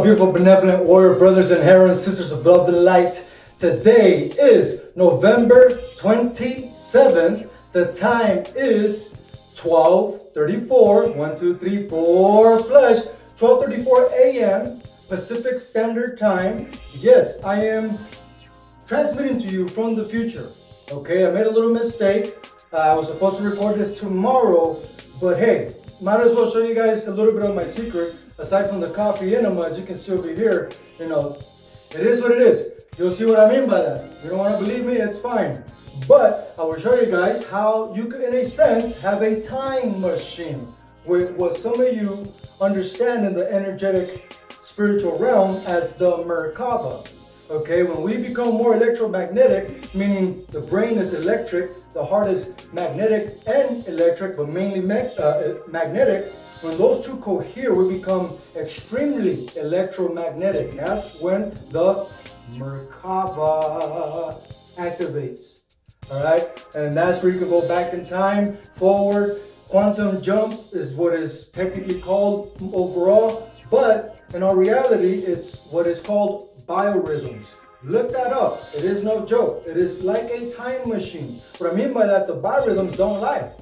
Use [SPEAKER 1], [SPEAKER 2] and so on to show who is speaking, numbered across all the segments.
[SPEAKER 1] beautiful, benevolent warrior brothers and heroines, sisters of love and light. Today is November 27th. The time is 12:34, 1, 2, 3, 4, flush, 12:34 a.m. Pacific Standard Time. Yes, I am transmitting to you from the future. Okay, I made a little mistake. I was supposed to record this tomorrow, but hey, might as well show you guys a little bit of my secret. Aside from the coffee enema, as you can see over here, it is what it is. You'll see what I mean by that. You don't want to believe me, it's fine. But I will show you guys how you could, in a sense, have a time machine with what some of you understand in the energetic spiritual realm as the Merkaba. Okay, when we become more electromagnetic, meaning the brain is electric, the heart is magnetic and electric, but mainly magnetic. When those two cohere, we become extremely electromagnetic. That's when the Merkaba activates. All right, and that's where you can go back in time, forward. Quantum jump is what is technically called overall, but in our reality, it's what is called biorhythms. Look that up. It is no joke. It is like a time machine. What I mean by that, the biorhythms don't lie.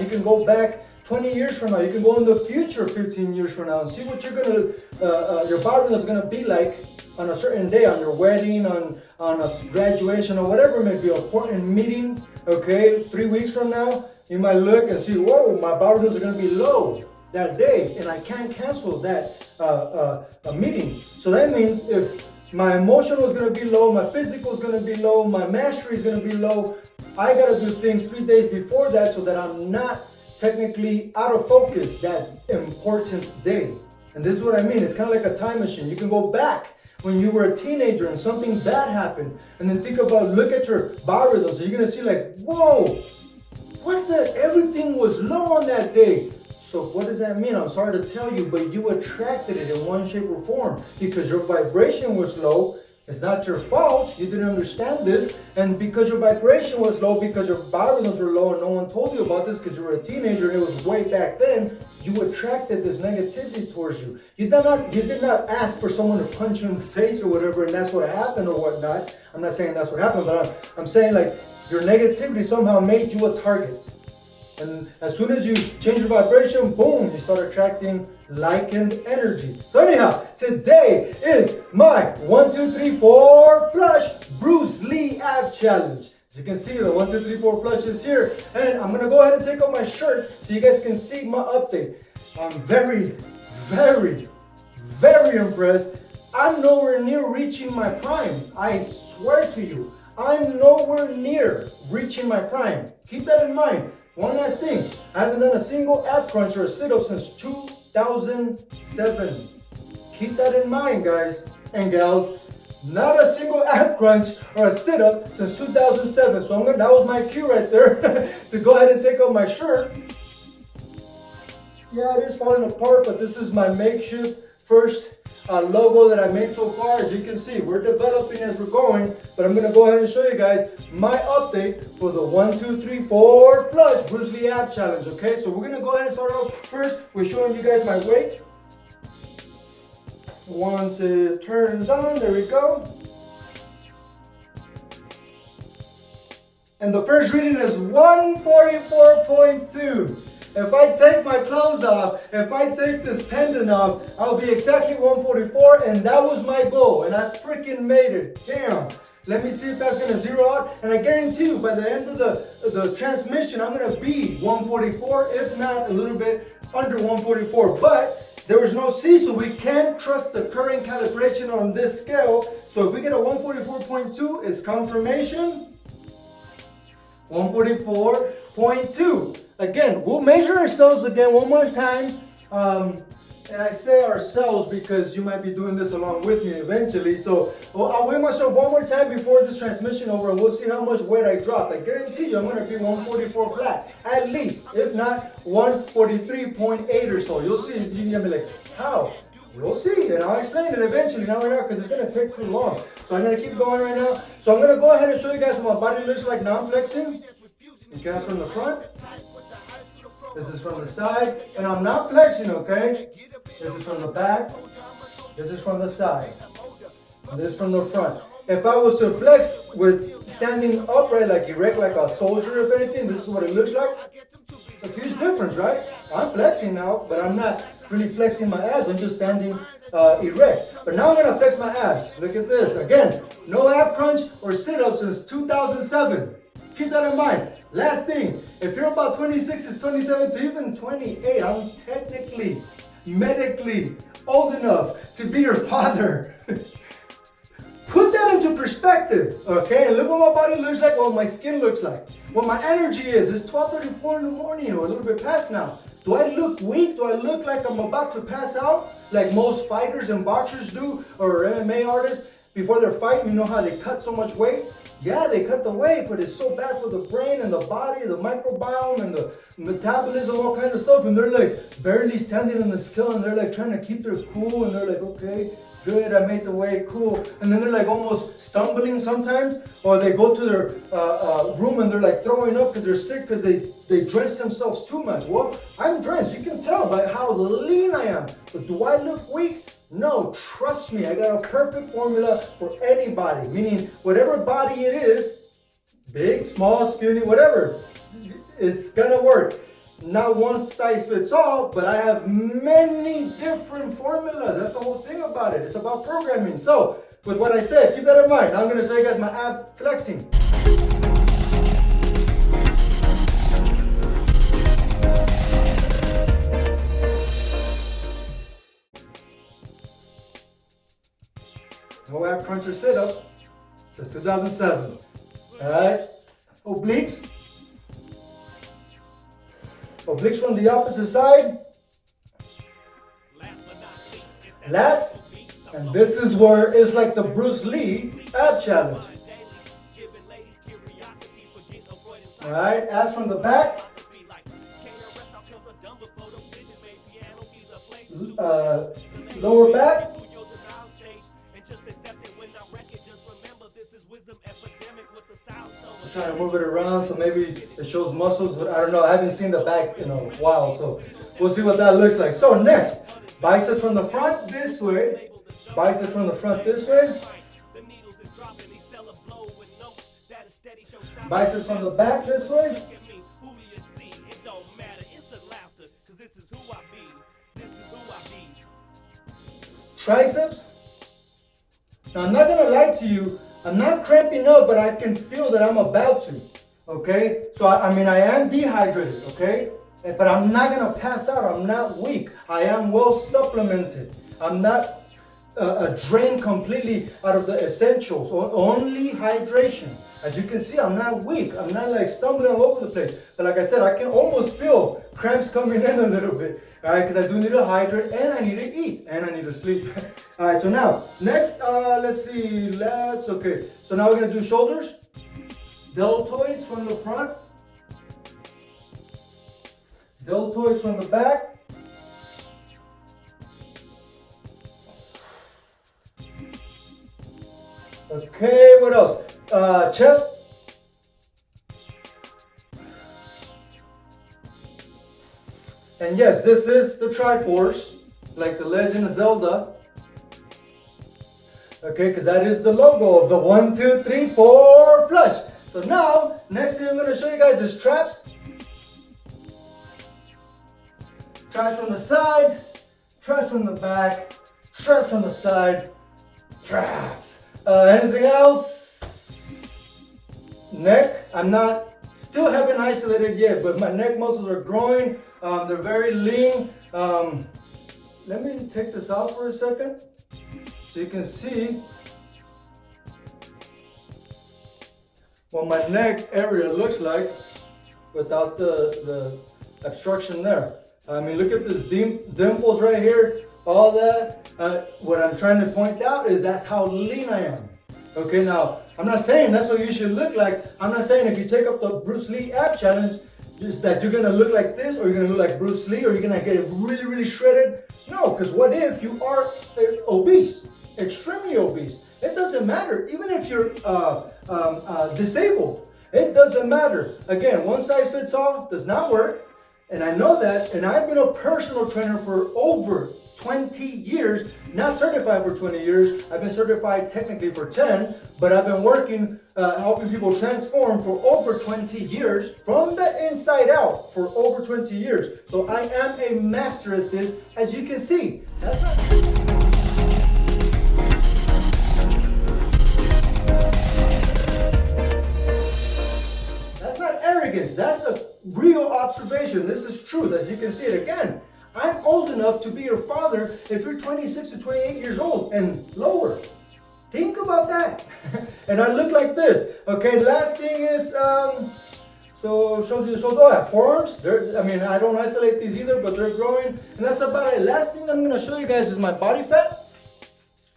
[SPEAKER 1] You can go back 20 years from now. You can go in the future 15 years from now and see what your biorhythm is going to be like on a certain day, on your wedding, on a graduation, or whatever it may be, an important meeting. Okay, 3 weeks from now, you might look and see, whoa, my biorhythms are going to be low that day, and I can't cancel that a meeting. So that means if my emotional is going to be low, my physical is going to be low, my mastery is going to be low, I got to do things 3 days before that so that I'm not technically out of focus that important day. And this is what I mean. It's kind of like a time machine. You can go back when you were a teenager and something bad happened, and then think about, look at your biorhythms. So you're going to see like, whoa, everything was low on that day. So what does that mean? I'm sorry to tell you, but you attracted it in one shape or form because your vibration was low. It's not your fault. You didn't understand this. And because your vibration was low, because your biorhythms were low and no one told you about this because you were a teenager and it was way back then, you attracted this negativity towards you. You did not ask for someone to punch you in the face or whatever, and that's what happened or whatnot. I'm not saying that's what happened, but I'm saying like your negativity somehow made you a target. And as soon as you change your vibration, boom, you start attracting likened energy. So anyhow, today is my 1, 2, 3, 4 flush Bruce Lee ab challenge. As you can see, the 1, 2, 3, 4 flush is here. And I'm going to go ahead and take off my shirt so you guys can see my update. I'm very, very, very impressed. I'm nowhere near reaching my prime. I swear to you, I'm nowhere near reaching my prime. Keep that in mind. One last thing, I haven't done a single ab crunch or a sit-up since 2007. Keep that in mind, guys and gals. Not a single ab crunch or a sit-up since 2007. So that was my cue right there to go ahead and take off my shirt. Yeah, it is falling apart, but this is my makeshift first logo that I made so far. As you can see, we're developing as we're going, but I'm going to go ahead and show you guys my update for the 1, 2, 3, 4 flush Bruce Lee ab challenge. Okay, so we're going to go ahead and start off first with showing you guys my weight. Once it turns on, there we go. And the first reading is 144.2. If I take my clothes off, if I take this pendant off, I'll be exactly 144, and that was my goal, and I freaking made it. Damn. Let me see if that's going to zero out, and I guarantee you by the end of the transmission, I'm going to be 144, if not a little bit under 144, but there was no C, so we can't trust the current calibration on this scale. So if we get a 144.2, it's confirmation. 144.2. Again, we'll measure ourselves again one more time. And I say ourselves because you might be doing this along with me eventually. So I'll weigh myself one more time before this transmission over, and we'll see how much weight I dropped. I guarantee you I'm going to be 144 flat, at least. If not, 143.8 or so. You'll see. You're going to be like, how? We'll see, and I'll explain it eventually, not right now, because it's going to take too long. So I'm going to keep going right now. So I'm going to go ahead and show you guys what my body looks like now I'm flexing. Okay, that's from the front. This is from the side, and I'm not flexing, okay? This is from the back. This is from the side. And this from the front. If I was to flex with standing upright, like erect, like a soldier, if anything, this is what it looks like. It's a huge difference, right? I'm flexing now, but I'm not really flexing my abs. I'm just standing erect. But now I'm going to flex my abs. Look at this. Again, no ab crunch or sit-up since 2007. Keep that in mind. Last thing, if you're about 26 to 27 to even 28, I'm technically, medically old enough to be your father. Put that into perspective, okay? And look what my body looks like, what my skin looks like, what my energy is. It's 12:34 in the morning or a little bit past now. Do I look weak? Do I look like I'm about to pass out like most fighters and boxers do, or MMA artists before their fight? You know how they cut so much weight? Yeah, they cut the weight, but it's so bad for the brain and the body, the microbiome and the metabolism, all kinds of stuff. And they're like barely standing on the scale, and they're like trying to keep their cool, and they're like, okay, good, I made the weight, cool. And then they're like almost stumbling sometimes, or they go to their room and they're like throwing up because they're sick because they drench themselves too much. Well, I'm drenched. You can tell by how lean I am. But do I look weak? No, trust me, I got a perfect formula for anybody, meaning whatever body it is, big, small, skinny, whatever, it's gonna work. Not one size fits all, but I have many different formulas. That's the whole thing about it. It's about programming. So, with what I said, keep that in mind. Now I'm gonna show you guys my ab flexing. No ab crunch or sit up since 2007. Alright? Obliques. Obliques from the opposite side. Lats. And this is where it's like the Bruce Lee ab challenge. Alright, abs from the back. Lower back. I'm trying to move it around so maybe it shows muscles, but I don't know. I haven't seen the back in a while, so we'll see what that looks like. So next, biceps from the front this way, biceps from the front this way, biceps from the back this way, triceps. Now I'm not gonna lie to you, I'm not cramping up, but I can feel that I'm about to, okay? So I mean, I am dehydrated, okay? But I'm not gonna pass out, I'm not weak. I am well supplemented. I'm not drained completely out of the essentials, only hydration. As you can see, I'm not weak. I'm not like stumbling all over the place. But like I said, I can almost feel cramps coming in a little bit. All right, because I do need to hydrate and I need to eat and I need to sleep. All right, so now, next, let's see, okay. So now we're gonna do shoulders. Deltoids from the front. Deltoids from the back. Okay, what else? Chest. And yes, this is the Triforce, like the Legend of Zelda. Okay, because that is the logo of the 1, 2, 3, 4 flush. So now, next thing I'm going to show you guys is traps. Traps from the side, traps from the back, traps from the side, traps. Anything else? Neck. I'm not, still haven't isolated yet, but my neck muscles are growing. They're very lean. Let me take this out for a second so you can see what my neck area looks like without the obstruction there. I mean, look at this dimples right here, all that. What I'm trying to point out is that's how lean I am. Okay, now, I'm not saying that's what you should look like. I'm not saying if you take up the Bruce Lee ab challenge, just that you're gonna look like this, or you're gonna look like Bruce Lee, or you're gonna get it really, really shredded. No, because what if you are obese, extremely obese? It doesn't matter, even if you're disabled. It doesn't matter. Again, one size fits all does not work, and I know that, and I've been a personal trainer for over 20 years, not certified for 20 years. I've been certified technically for 10, but I've been working, helping people transform for over 20 years from the inside out for over 20 years. So I am a master at this, as you can see. That's not arrogance. That's a real observation. This is truth, as you can see it again. I'm old enough to be your father if you're 26 to 28 years old and lower. Think about that. And I look like this. Okay, last thing is, forearms. I don't isolate these either, but they're growing. And that's about it. Last thing I'm going to show you guys is my body fat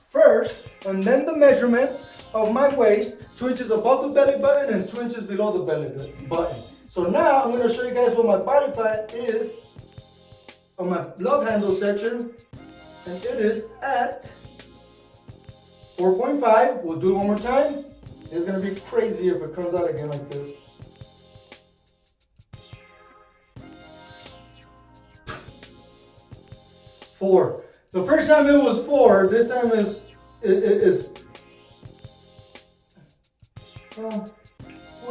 [SPEAKER 1] first, and then the measurement of my waist, 2 inches above the belly button and 2 inches below the belly button. So now I'm going to show you guys what my body fat is on my love handle section, and it is at 4.5. We'll do it one more time. It's going to be crazy if it comes out again like this. Four. The first time it was 4. This time we'll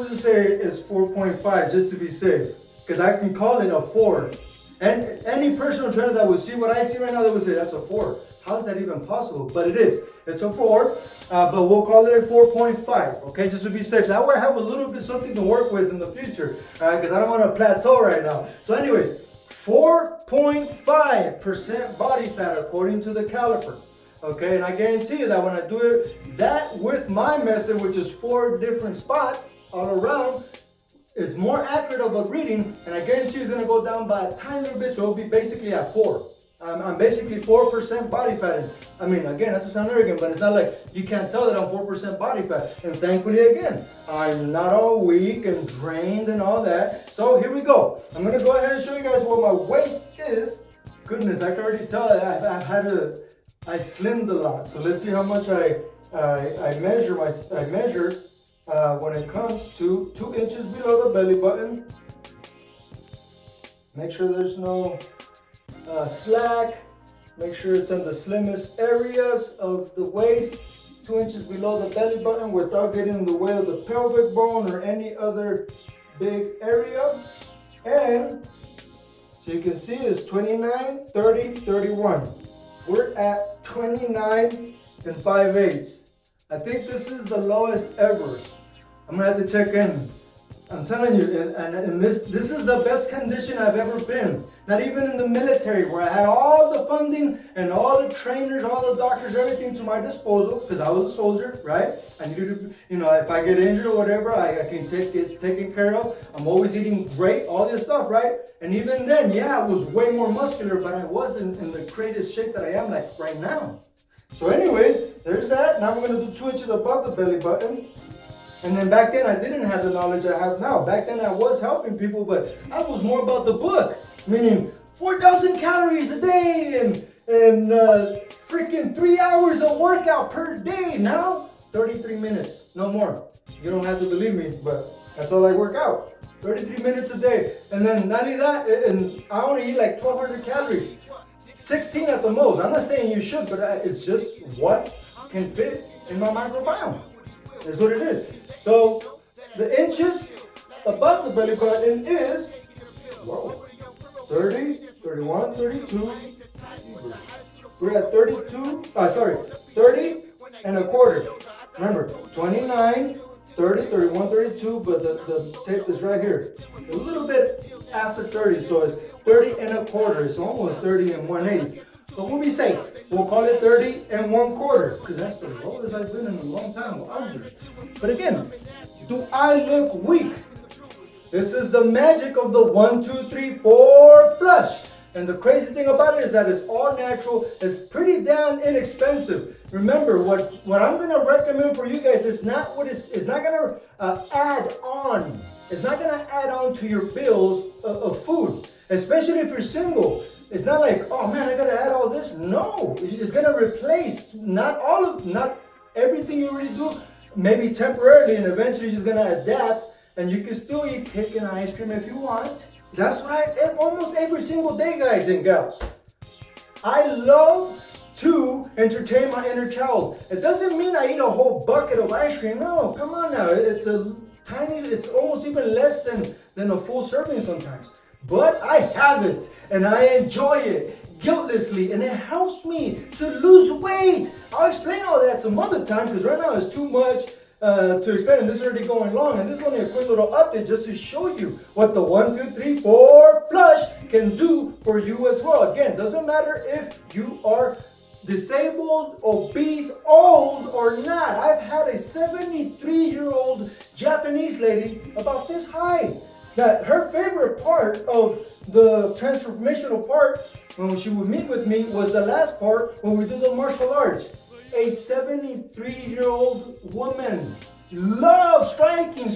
[SPEAKER 1] just say it's 4.5 just to be safe, because I can call it a 4. And any personal trainer that would see what I see right now, they would say that's a 4. How is that even possible? But it is. It's a 4, but we'll call it a 4.5, okay, just to be safe. That way I have a little bit something to work with in the future, because I don't want to plateau right now. So anyways, 4.5% body fat according to the caliper. Okay, and I guarantee you that when I do it, that with my method, which is 4 different spots all around, is more accurate of a reading, and I guarantee you it's going to go down by a tiny little bit, so it'll be basically at 4. I'm basically 4% body fat. I mean, again, not to sound arrogant, but it's not like you can't tell that I'm 4% body fat. And thankfully, again, I'm not all weak and drained and all that. So here we go. I'm going to go ahead and show you guys what my waist is. Goodness, I can already tell I slimmed a lot. So let's see how much I measure when it comes to 2 inches below the belly button. Make sure there's no slack. Make sure it's in the slimmest areas of the waist, 2 inches below the belly button, without getting in the way of the pelvic bone or any other big area. And so you can see it's 29, 30, 31. We're at 29 and 5/8. I think this is the lowest ever. I'm gonna have to check in. I'm telling you, and this is the best condition I've ever been. Not even in the military, where I had all the funding and all the trainers, all the doctors, everything to my disposal, because I was a soldier, right? I needed to, if I get injured or whatever, I can take it taken care of. I'm always eating great, all this stuff, right? And even then, yeah, I was way more muscular, but I wasn't in the greatest shape that I am like right now. So anyways, there's that. Now we're gonna do 2 inches above the belly button. And then back then I didn't have the knowledge I have now. Back then I was helping people, but I was more about the book, meaning 4,000 calories a day and freaking 3 hours of workout per day. Now 33 minutes, no more. You don't have to believe me, but that's all I work out. 33 minutes a day. And then not only that, and I only eat like 1,200 calories. 16 at the most. I'm not saying you should, but it's just what can fit in my microbiome. That's what it is. So the inches above the belly button is 30, 31, 32. We're at 30 and a quarter. Remember, 29, 30, 31, 32, but the tape is right here. A little bit after 30, so it's 30 and a quarter. It's almost 30 and 1/8. But we'll be safe. We'll call it 30 and 1/4, because that's the lowest I've been in a long time. But again, do I look weak? This is the magic of the 1, 2, 3, 4 flush. And the crazy thing about it is that it's all natural. It's pretty damn inexpensive. Remember, what I'm gonna recommend for you guys is not it's not gonna add on. It's not gonna add on to your bills of food, especially if you're single. It's not like, oh man, I gotta add all this. No, it's gonna replace not everything you already do, maybe temporarily, and eventually you're just gonna adapt, and you can still eat cake and ice cream if you want. That's what I eat almost every single day, guys and gals. I love to entertain my inner child. It doesn't mean I eat a whole bucket of ice cream. No, come on now. It's a tiny, it's almost even less than a full serving sometimes. But I have it and I enjoy it guiltlessly, and it helps me to lose weight. I'll explain all that some other time because right now it's too much to explain. This is already going long, and this is only a quick little update just to show you what the 1, 2, 3, 4 flush can do for you as well. Again, doesn't matter if you are disabled, obese, old, or not. I've had a 73-year-old Japanese lady about this high. That her favorite part of the transformational part when she would meet with me was the last part when we do the martial arts. A 73-year-old woman loves striking,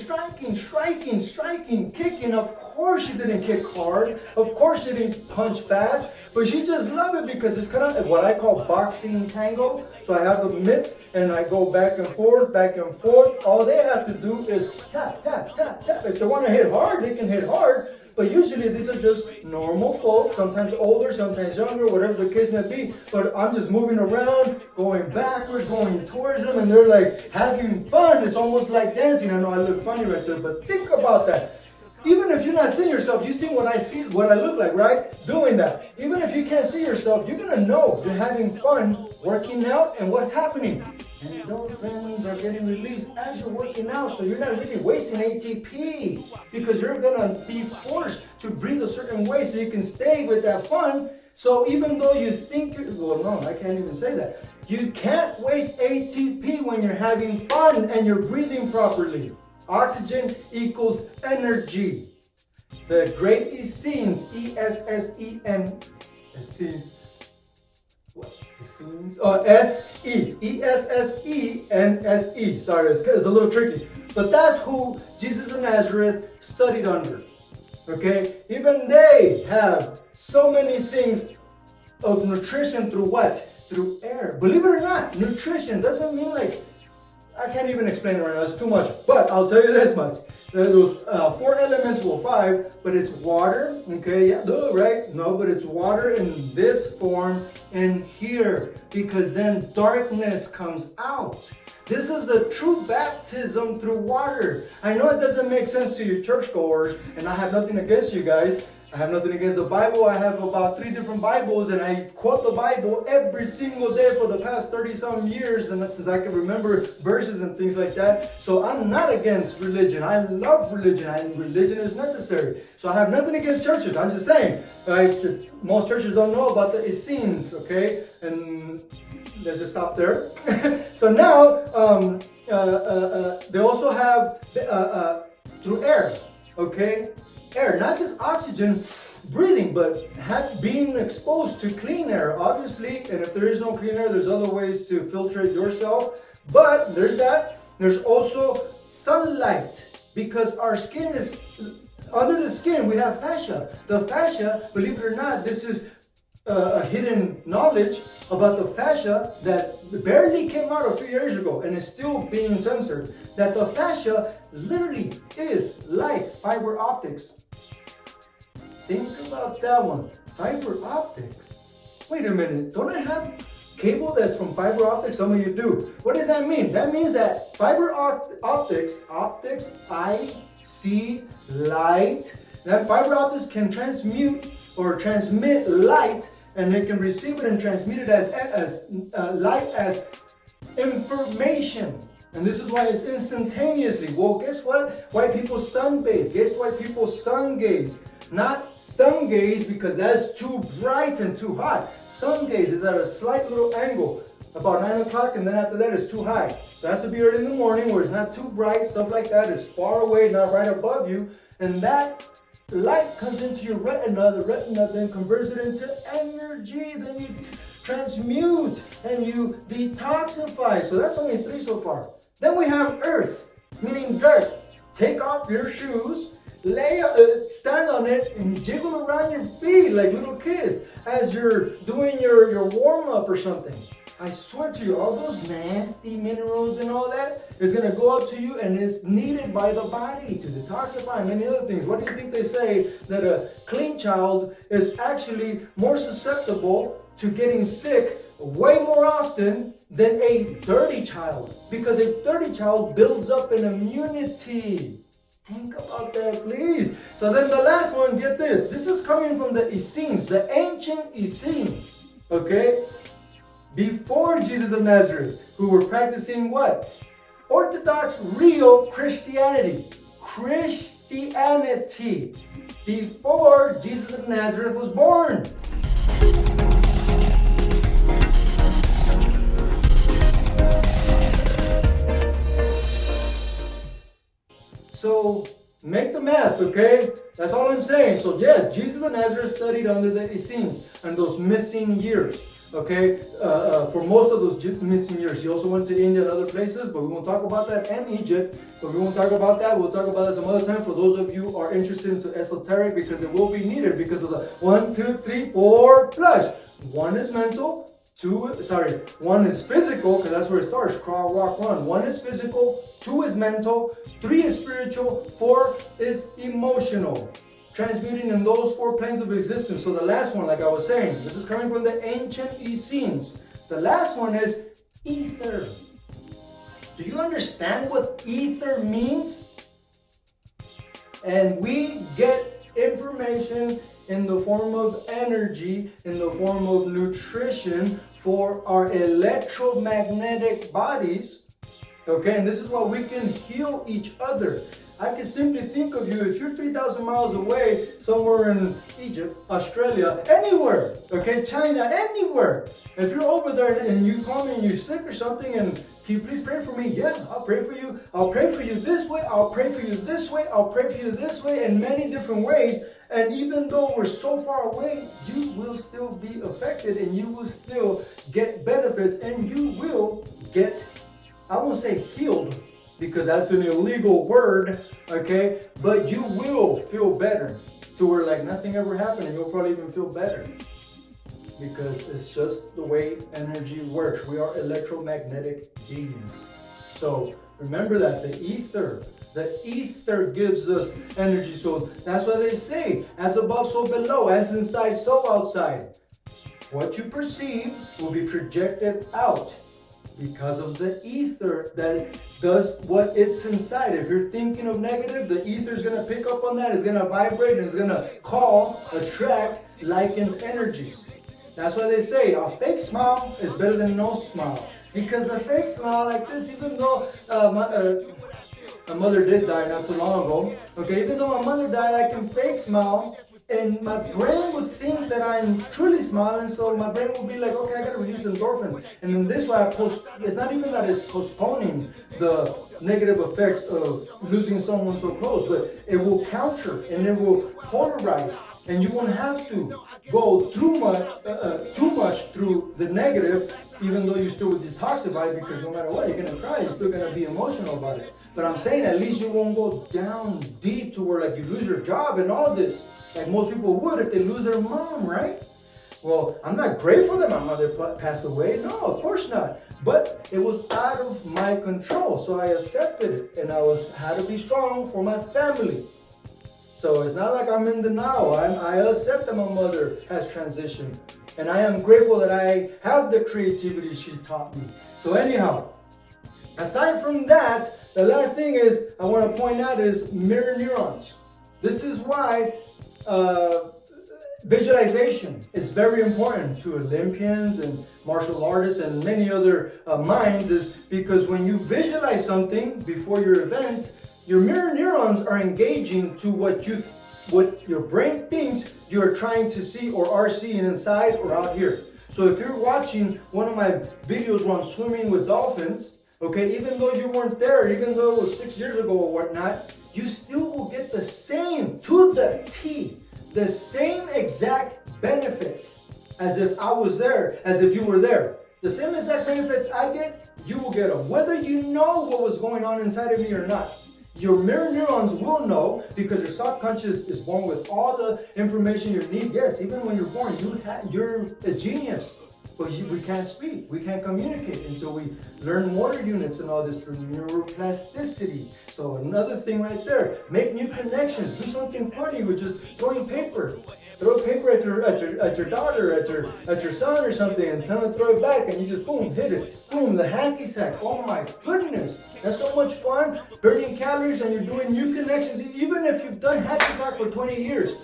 [SPEAKER 1] kicking. Of course she didn't kick hard. Of course she didn't punch fast. But she just loved it because it's kind of what I call boxing tango. So I have the mitts and I go back and forth, back and forth. All they have to do is tap, tap, tap, tap. If they want to hit hard, they can hit hard. But usually these are just normal folk, sometimes older, sometimes younger, whatever the case may be. But I'm just moving around, going backwards, going towards them, and they're like having fun. It's almost like dancing. I know I look funny right there, but think about that. Even if you're not seeing yourself, you see what I look like, right? Doing that. Even if you can't see yourself, you're gonna know you're having fun working out and what's happening. And endorphins are getting released as you're working out, so you're not really wasting ATP because you're gonna be forced to breathe a certain way so you can stay with that fun. So even though you think I can't even say that. You can't waste ATP when you're having fun and you're breathing properly. Oxygen equals energy. The great Essenes, E-S-S-E-N, Essenes, what? Essenes? Oh, S-E, E-S-S-E-N-S-E. Sorry, it's a little tricky. But that's who Jesus of Nazareth studied under. Okay? Even they have so many things of nutrition through what? Through air. Believe it or not, nutrition doesn't mean like, I can't even explain it right now, it's too much. But I'll tell you this much. Those 4 elements, well 5, but it's water, okay, yeah, duh, right? No, but it's water in this form in here, because then darkness comes out. This is the true baptism through water. I know it doesn't make sense to you churchgoers, and I have nothing against you guys. I have nothing against the Bible. I have about 3 different Bibles, and I quote the Bible every single day for the past 30-some years, and that's since I can remember verses and things like that. So I'm not against religion. I love religion, and religion is necessary. So I have nothing against churches. I'm just saying, most churches don't know about the Essenes, okay? And let's just stop there. So now, they also have through air, okay? Air, not just oxygen breathing, but being exposed to clean air, obviously. And if there is no clean air, there's other ways to filter it yourself. But there's that. There's also sunlight, because our skin is, under the skin, we have fascia. The fascia, believe it or not, this is a hidden knowledge about the fascia that barely came out a few years ago and is still being censored. That the fascia literally is like fiber optics. Think about that one. Fiber optics. Wait a minute. Don't I have cable that's from fiber optics? Some of you do. What does that mean? That means that fiber optics, I see light. That fiber optics can transmute or transmit light, and they can receive it and transmit it as light as information. And this is why it's instantaneously. Well, guess what? Why people sunbathe? Guess why people sun gaze? Not sun gaze because that's too bright and too hot. Sun gaze is at a slight little angle, about 9 o'clock, and then after that it's too high. So it has to be early in the morning where it's not too bright, stuff like that. It's far away, not right above you. And that light comes into your retina. The retina then converts it into energy. Then you transmute and you detoxify. So that's only 3 so far. Then we have earth, meaning dirt. Take off your shoes, stand on it, and jiggle around your feet like little kids as you're doing your warm-up or something. I swear to you, all those nasty minerals and all that is going to go up to you, and it's needed by the body to detoxify and many other things. What do you think they say? That a clean child is actually more susceptible to getting sick way more often than a dirty child, because a dirty child builds up an immunity. Think about that, please. So then the last one, get this. This is coming from the Essenes, the ancient Essenes, okay? Before Jesus of Nazareth, who were practicing what? Orthodox, real Christianity. Christianity. Before Jesus of Nazareth was born. So make the math, okay? That's all I'm saying. So yes, Jesus of Nazareth studied under the Essenes and those missing years, okay? For most of those missing years. He also went to India and other places, but we won't talk about that, and Egypt. But we won't talk about that. We'll talk about that some other time for those of you who are interested into esoteric, because it will be needed because of the 1, 2, 3, 4 flush. One is mental. One is physical, because that's where it starts. Crawl, walk, run. 1 is physical, 2 is mental, 3 is spiritual, 4 is emotional. Transmuting in those 4 planes of existence. So the last one, like I was saying, this is coming from the ancient Essenes. The last one is ether. Do you understand what ether means? And we get information in the form of energy, in the form of nutrition for our electromagnetic bodies. Okay, and this is why we can heal each other. I can simply think of you, if you're 3,000 miles away, somewhere in Egypt, Australia, anywhere, okay, China, anywhere. If you're over there and you call me and you're sick or something, and can you please pray for me? Yeah, I'll pray for you. I'll pray for you this way. I'll pray for you this way. I'll pray for you this way, in many different ways. And even though we're so far away, you will still be affected, and you will still get benefits, and you will get, I won't say healed, because that's an illegal word, okay? But you will feel better to where like nothing ever happened, and you'll probably even feel better, because it's just the way energy works. We are electromagnetic beings. So remember that, the ether gives us energy. So that's why they say, as above, so below, as inside, so outside. What you perceive will be projected out because of the ether that does what it's inside. If you're thinking of negative, the ether is going to pick up on that, it's going to vibrate, and it's going to attract likened energies. That's why they say a fake smile is better than no smile. Because a fake smile like this, even though my mother did die not too long ago. Okay, even though my mother died, I can fake smile, and my brain would think that I'm truly smiling. So my brain will be like, okay, I gotta release endorphins. And in this way, it's not even that it's postponing the negative effects of losing someone so close, but it will counter and it will polarize, and you won't have to go too much through the negative, even though you still will detoxify, because no matter what, you're gonna cry, you're still gonna be emotional about it. But I'm saying at least you won't go down deep to where like you lose your job and all this, like most people would if they lose their mom, right? Well, I'm not grateful that my mother passed away. No, of course not. But it was out of my control, so I accepted it, and I had to be strong for my family. So it's not like I'm in denial. I accept that my mother has transitioned, and I am grateful that I have the creativity she taught me. So anyhow, aside from that, the last thing is I want to point out is mirror neurons. This is why visualization is very important to Olympians and martial artists and many other minds, is because when you visualize something before your event, your mirror neurons are engaging to what your brain thinks you're trying to see or are seeing inside or out here. So if you're watching one of my videos where I'm swimming with dolphins, okay, even though you weren't there, even though it was 6 years ago or whatnot, you still will get the same, to the T, the same exact benefits as if I was there, as if you were there. The same exact benefits I get, you will get them. Whether you know what was going on inside of me or not. Your mirror neurons will know, because your subconscious is born with all the information you need. Yes, even when you're born, you're a genius. But we can't speak, we can't communicate until we learn motor units and all this through neuroplasticity. So another thing right there, make new connections, do something funny with just throwing paper. throw paper at your daughter, at your son or something, and tell them to throw it back, and you just boom, hit it. Boom, the hacky sack. Oh my goodness. That's so much fun. Burning calories, and you're doing new connections. Even if you've done hacky sack for 20 years.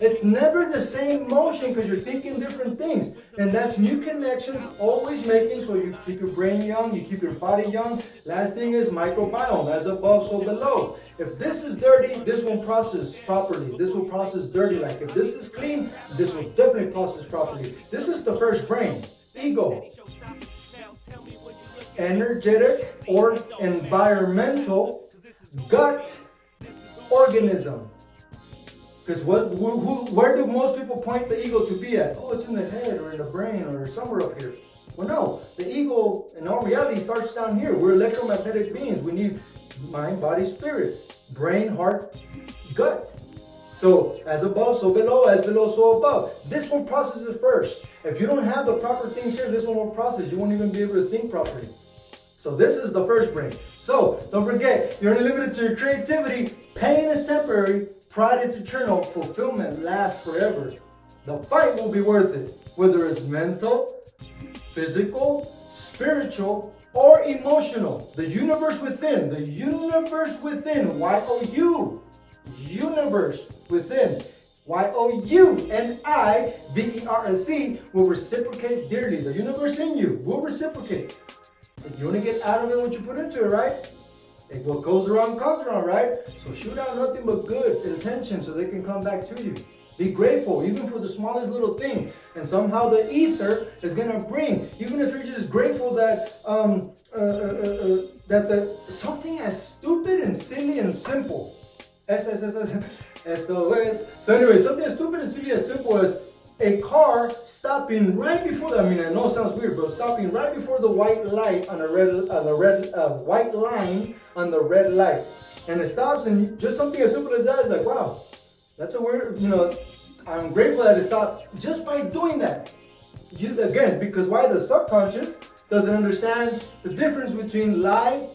[SPEAKER 1] It's never the same motion because you're thinking different things. And that's new connections, always making so you keep your brain young, you keep your body young. Last thing is microbiome, as above, so below. If this is dirty, this won't process properly. This will process dirty. Like if this is clean, this will definitely process properly. This is the first brain, ego. Energetic or environmental gut organism. Because where do most people point the ego to be at? Oh, it's in the head or in the brain or somewhere up here. Well, no. The ego, in all reality, starts down here. We're electromagnetic beings. We need mind, body, spirit. Brain, heart, gut. So, as above, so below. As below, so above. This one processes first. If you don't have the proper things here, this one won't process. You won't even be able to think properly. So, this is the first brain. So, don't forget, you're only limited to your creativity. Pain is temporary. Pride is eternal. Fulfillment lasts forever. The fight will be worth it, whether it's mental, physical, spiritual, or emotional. The universe within, Y-O-U, universe within, Y-O-U-N-I-V-E-R-S-E will reciprocate dearly. The universe in you will reciprocate. If you want to get out of it what you put into it, right? Like what goes around comes around, right? So shoot out nothing but good intention so they can come back to you. Be grateful, even for the smallest little thing. And somehow the ether is going to bring, even if you're just grateful that something as stupid and silly and simple. S-O-S. So anyway, something as stupid and silly and simple as a car stopping right before, I know it sounds weird, but stopping right before the white light on white line on the red light. And it stops, and just something as simple as that is like, wow, that's a weird, I'm grateful that it stopped just by doing that. Again, because why? The subconscious doesn't understand the difference between lie,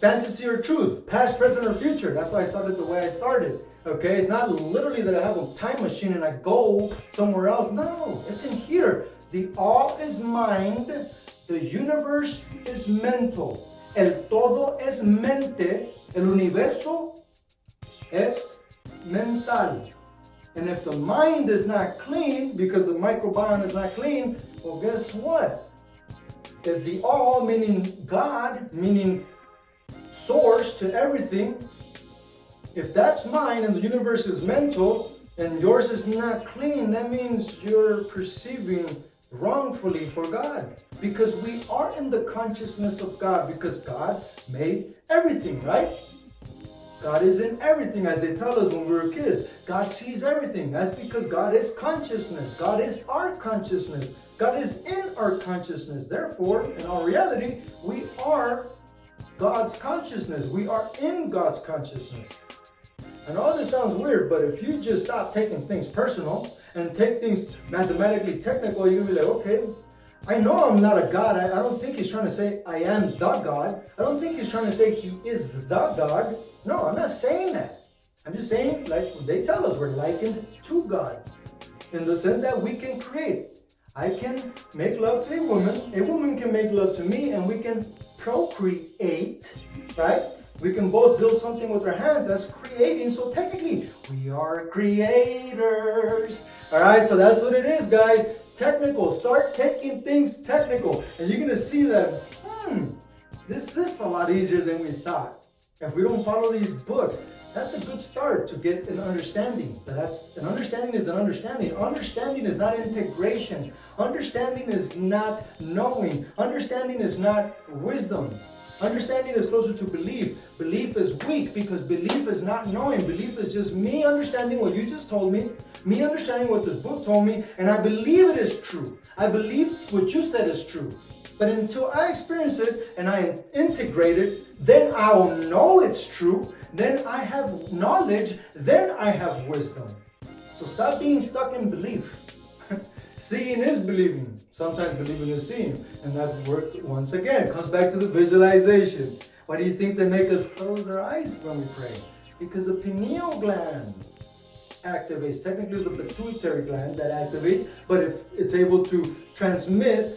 [SPEAKER 1] fantasy, or truth, past, present, or future. That's why I started the way I started. Okay, it's not literally that I have a time machine and I go somewhere else. No, it's in here. The all is mind. The universe is mental. El todo es mente. El universo es mental. And if the mind is not clean, because the microbiome is not clean, well, guess what? If the all, meaning God, meaning source to everything, if that's mine and the universe is mental and yours is not clean, that means you're perceiving wrongfully for God. Because we are in the consciousness of God, because God made everything, right? God is in everything, as they tell us when we were kids. God sees everything. That's because God is consciousness. God is our consciousness. God is in our consciousness. Therefore, in our reality, we are God's consciousness. We are in God's consciousness. And all this sounds weird, but if you just stop taking things personal and take things mathematically technical, you're going to be like, okay, I know I'm not a God. I don't think he's trying to say I am the God. I don't think he's trying to say he is the God. No, I'm not saying that. I'm just saying, like they tell us, we're likened to gods in the sense that we can create. I can make love to a woman can make love to me, and we can procreate, right? We can both build something with our hands. That's creating. So technically, we are creators. All right, so that's what it is, guys. Technical. Start taking things technical. And you're going to see that, this is a lot easier than we thought. If we don't follow these books, that's a good start to get an understanding. But an understanding is an understanding. Understanding is not integration. Understanding is not knowing. Understanding is not wisdom. Understanding is closer to belief. Belief is weak because belief is not knowing. Belief is just me understanding what you just told me, me understanding what this book told me, and I believe it is true. I believe what you said is true. But until I experience it and I integrate it, then I will know it's true. Then I have knowledge. Then I have wisdom. So stop being stuck in belief. Seeing is believing. Sometimes believing is seeing. And that work, once again, comes back to the visualization. Why do you think they make us close our eyes when we pray? Because the pineal gland activates. Technically, it's the pituitary gland that activates, but if it's able to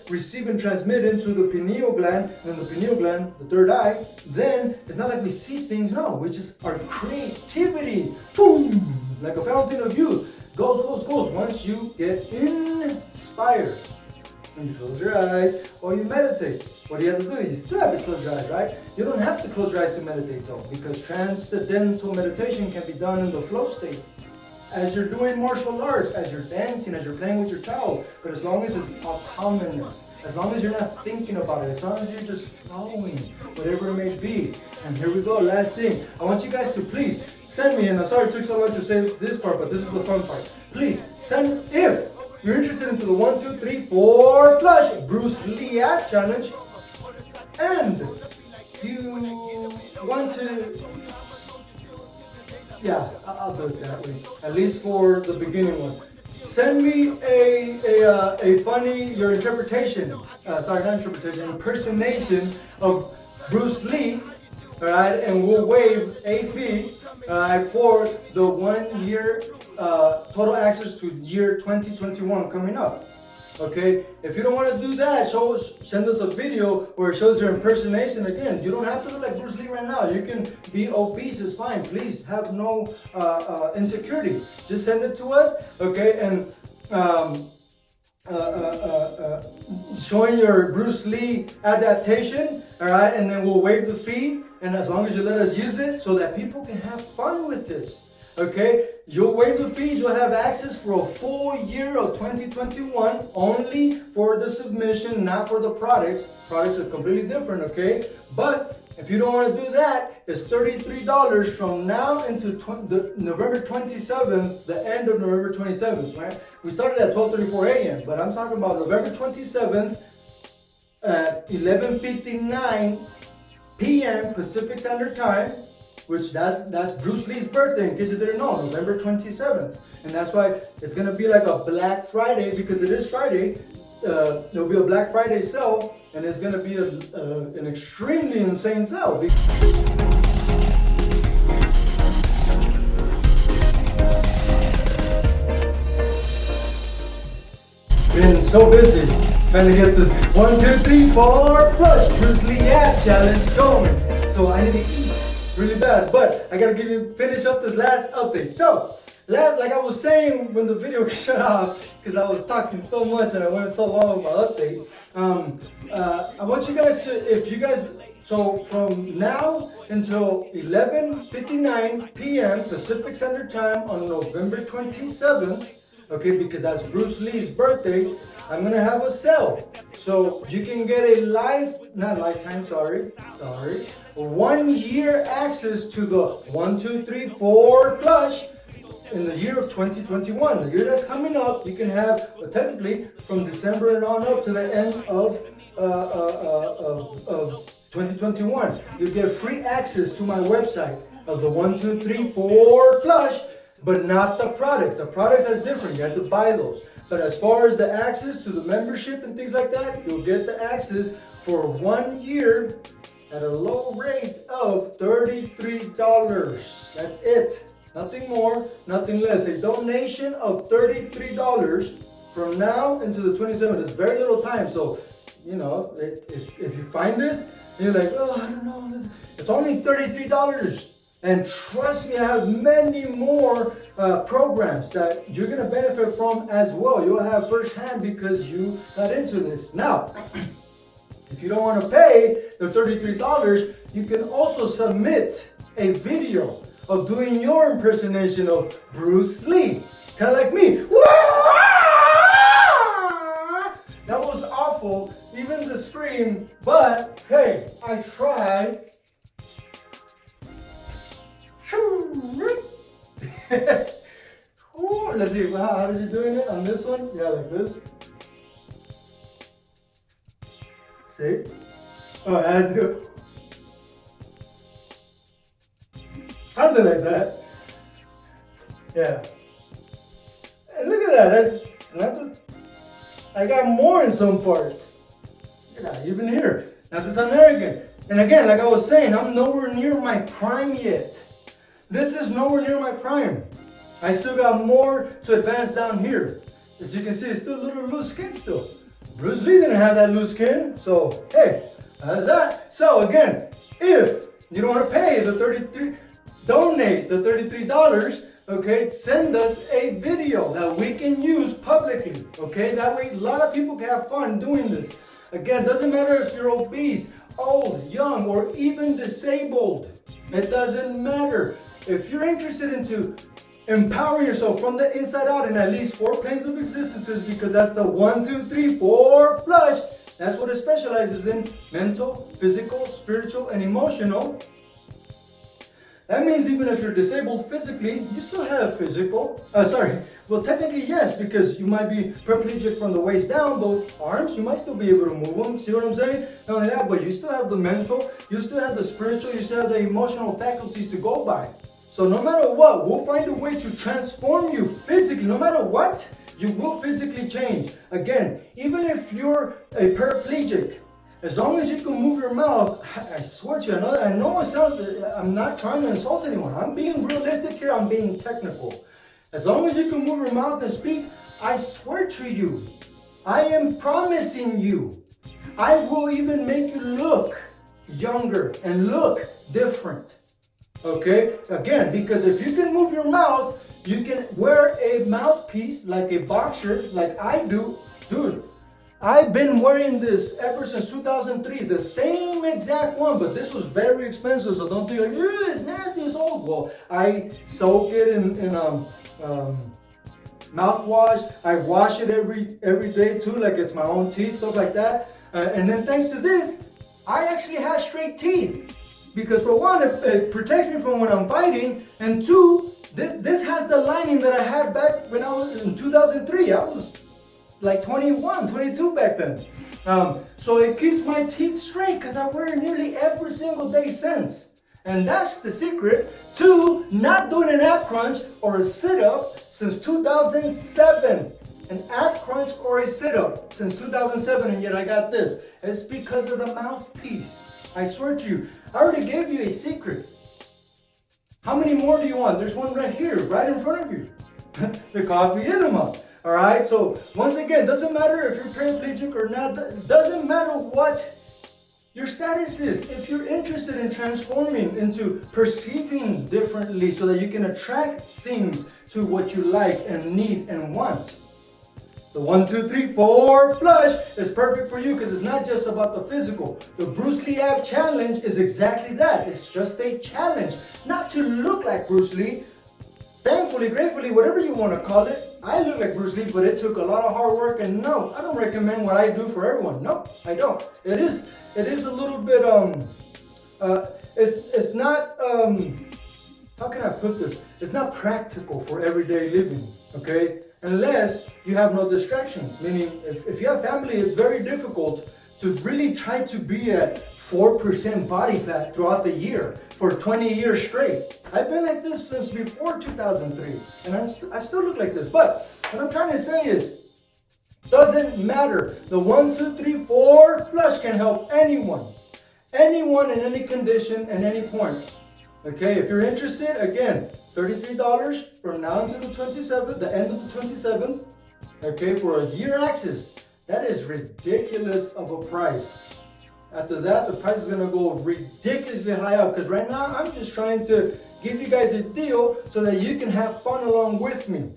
[SPEAKER 1] receive and transmit into the pineal gland, and then the pineal gland, the third eye, then it's not like we see things, no, which is our creativity. Boom! Like a fountain of youth. Goes. Once you get inspired. When you close your eyes or you meditate, what do you have to do? You still have to close your eyes, right? You don't have to close your eyes to meditate though, because transcendental meditation can be done in the flow state. As you're doing martial arts, as you're dancing, as you're playing with your child, but as long as it's autonomous, as long as you're not thinking about it, as long as you're just flowing, whatever it may be. And here we go, last thing. I want you guys to please send me, and I'm sorry it took so long to say this part, but this is the fun part. Please send, if you're interested into the 1, 2, 3, 4 flush Bruce Lee ab challenge, and you want to, yeah, I'll do it that way, at least for the beginning one. Send me a funny, your interpretation, impersonation of Bruce Lee, all right, and we'll waive a fee, for the 1 year total access to year 2021 coming up. Okay, if you don't want to do that, send us a video where it shows your impersonation. Again, you don't have to look like Bruce Lee right now. You can be obese, it's fine. Please have no insecurity. Just send it to us, okay, and showing your Bruce Lee adaptation, all right, and then we'll waive the fee, and as long as you let us use it so that people can have fun with this. Okay, you'll waive the fees, you'll have access for a full year of 2021, only for the submission, not for the products. Products are completely different, okay? But if you don't want to do that, it's $33 from now into November 27th, the end of November 27th, right? We started at 12:34 a.m., but I'm talking about November 27th at 11:59 p.m. Pacific Standard Time, which that's Bruce Lee's birthday, in case you didn't know, November 27th. And that's why it's gonna be like a Black Friday, because it is Friday. There'll be a Black Friday sale, and it's gonna be an extremely insane sale. Been so busy trying to get this 1, 2, 3, 4 flush Bruce Lee ab challenge going. So I need to eat really bad, but I gotta finish up this last update. So, like I was saying when the video shut off, because I was talking so much and I went so long with my update. I want you guys to, so from now until 11:59 p.m. Pacific Standard Time on November 27th, okay, because that's Bruce Lee's birthday, I'm gonna have a sale. So you can get a 1 year access to the 1, 2, 3, 4 flush in the year of 2021. The year that's coming up, you can have technically from December and on up to the end of 2021. You get free access to my website of the 1, 2, 3, 4 flush, but not the products. The products is different. You have to buy those. But as far as the access to the membership and things like that, you'll get the access for 1 year at a low rate of $33. That's it. Nothing more, nothing less. A donation of $33 from now into the 27th. It's very little time. So, you know, if you find this, and you're like, oh, I don't know. It's only $33. And trust me, I have many more programs that you're going to benefit from as well. You'll have firsthand because you got into this. Now, if you don't want to pay the $33, you can also submit a video of doing your impersonation of Bruce Lee. Kind of like me. That was awful, even the scream, but hey, I tried. Let's see, how did you doing it on this one? Yeah, like this. See? Oh, it has to do something like that. Yeah. And look at that. I got more in some parts. Yeah, even here. Not to sound arrogant. And again, like I was saying, I'm nowhere near my prime yet. This is nowhere near my prime. I still got more to advance down here. As you can see, it's still a little loose skin still. Bruce Lee didn't have that loose skin, so hey, how's that? So again, if you don't want to pay the donate the $33, okay, send us a video that we can use publicly, okay? That way a lot of people can have fun doing this. Again, doesn't matter if you're obese, old, young, or even disabled. It doesn't matter. If you're interested into empowering yourself from the inside out in at least 4 planes of existences, because that's the 1, 2, 3, 4 flush. That's what it specializes in: mental, physical, spiritual, and emotional. That means even if you're disabled physically, you still have physical. Well, technically yes, because you might be paraplegic from the waist down, but arms, you might still be able to move them. See what I'm saying? Not only that, but you still have the mental, you still have the spiritual, you still have the emotional faculties to go by. So no matter what, we'll find a way to transform you physically. No matter what, you will physically change. Again, even if you're a paraplegic, as long as you can move your mouth, I swear to you, I know it sounds, I'm not trying to insult anyone. I'm being realistic here, I'm being technical. As long as you can move your mouth and speak, I swear to you, I am promising you, I will even make you look younger and look different. Okay? Again, because if you can move your mouth, you can wear a mouthpiece like a boxer, like I do. Dude, I've been wearing this ever since 2003, the same exact one, but this was very expensive, so don't think, it's nasty, it's old. Well, I soak it in mouthwash. I wash it every day too, like it's my own teeth, stuff like that. And then thanks to this, I actually have straight teeth. Because for one, it protects me from when I'm fighting, and two, this has the lining that I had back when I was in 2003. I was like 21, 22 back then. So it keeps my teeth straight because I wear it nearly every single day since. And that's the secret to not doing an ab crunch or a sit-up since 2007. An ab crunch or a sit-up since 2007, and yet I got this. It's because of the mouthpiece. I swear to you, I already gave you a secret. How many more do you want? There's one right here, right in front of you. The coffee enema. All right, so once again, doesn't matter if you're paraplegic or not, doesn't matter what your status is. If you're interested in transforming into perceiving differently so that you can attract things to what you like and need and want, the 1, 2, 3, 4 flush is perfect for you because it's not just about the physical. The Bruce Lee Ab Challenge is exactly that. It's just a challenge, not to look like Bruce Lee. Thankfully, gratefully, whatever you want to call it, I look like Bruce Lee, but it took a lot of hard work, and no, I don't recommend what I do for everyone. No, I don't. It is a little bit, it's not, how can I put this? It's not practical for everyday living, okay? Unless you have no distractions, meaning if you have family, it's very difficult to really try to be at 4% body fat throughout the year for 20 years straight. I've been like this since before 2003, and I still look like this. But what I'm trying to say is, doesn't matter. The 1, 2, 3, 4 flush can help anyone in any condition, at any point. Okay, if you're interested, again, $33 from now until the 27th, the end of the 27th, okay, for a year access. That is ridiculous of a price. After that, the price is going to go ridiculously high up, because right now I'm just trying to give you guys a deal so that you can have fun along with me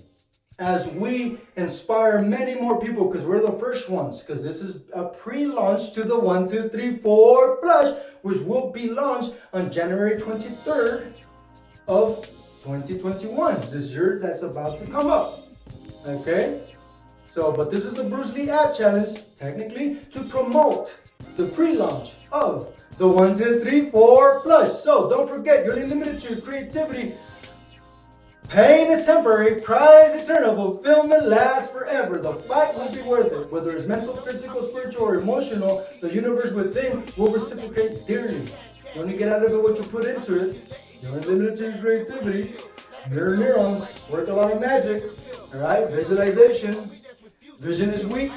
[SPEAKER 1] as we inspire many more people, because we're the first ones, because this is a pre-launch to the 1, 2, 3, 4 flush, which will be launched on January 23rd of 2021, this year that's about to come up. Okay, so but this is the Bruce Lee Ab Challenge, technically to promote the pre-launch of the 1, 2, 3, 4 flush. So don't forget, you're only limited to your creativity. Pain is temporary, prize eternal, fulfillment lasts forever. The fight will be worth it. Whether it's mental, physical, spiritual, or emotional, the universe within will reciprocate dearly. You only get out of it what you put into it. You're only limited to your creativity. Mirror neurons work a lot of magic. Alright, visualization. Vision is weak,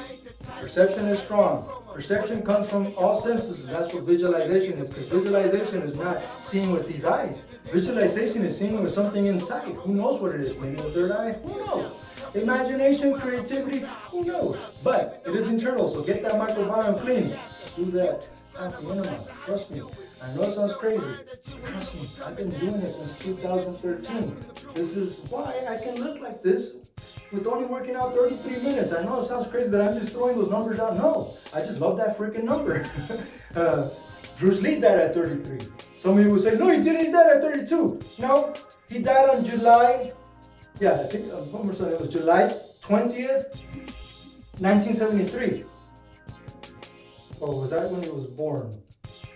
[SPEAKER 1] perception is strong. Perception comes from all senses. That's what visualization is, because visualization is not seeing with these eyes. Visualization is seeing with something inside. Who knows what it is? Maybe a third eye? Who knows? Imagination, creativity, who knows? But it is internal, so get that microbiome clean. Do that. Trust me. I know it sounds crazy. Trust me, I've been doing this since 2013. This is why I can look like this with only working out 33 minutes. I know it sounds crazy that I'm just throwing those numbers out. No, I just love that freaking number. Bruce Lee died at 33. Some of you would say, no, he didn't, he died at 32. No, he died on July, I think it was July 20th, 1973. Or was that when he was born?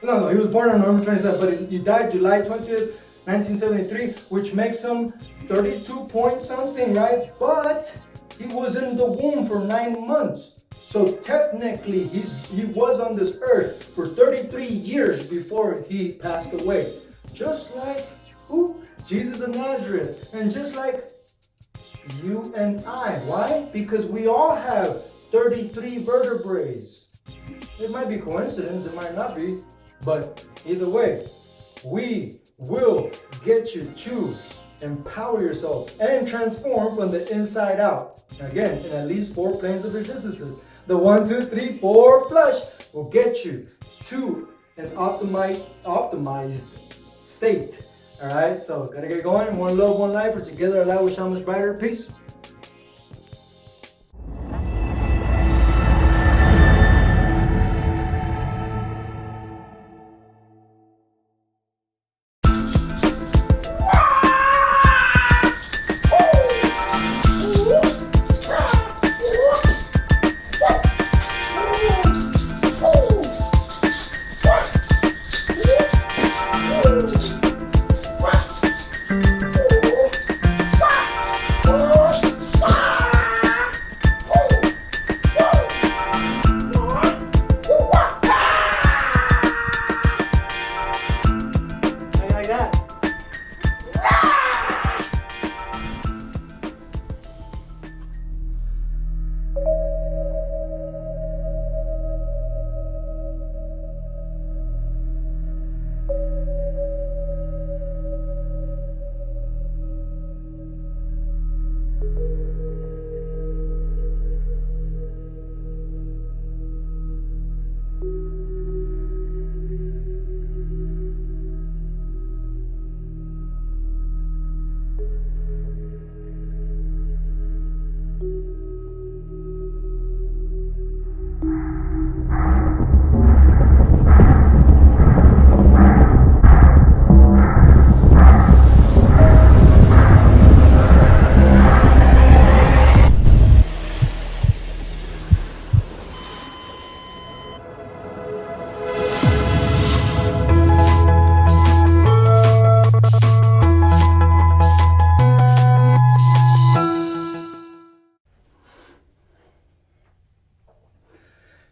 [SPEAKER 1] No, he was born on November 27th, but he died July 20th, 1973, which makes him 32 point something, right? But he was in the womb for 9 months. So technically, he was on this earth for 33 years before he passed away. Just like who? Jesus of Nazareth. And just like you and I. Why? Because we all have 33 vertebrae. It might be coincidence, it might not be. But either way, we will get you to empower yourself and transform from the inside out. Again, in at least 4 planes of existences. The 1, 2, 3, 4 flush will get you to an optimized state. All right, so gotta get going. One love, one life. We're together. Our life will shine much brighter. Peace.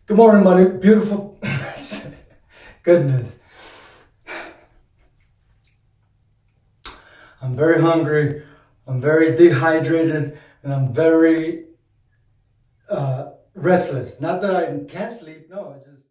[SPEAKER 1] Good morning, my beautiful goodness. I'm very hungry, I'm very dehydrated, and I'm very restless. Not that I can't sleep, no, I just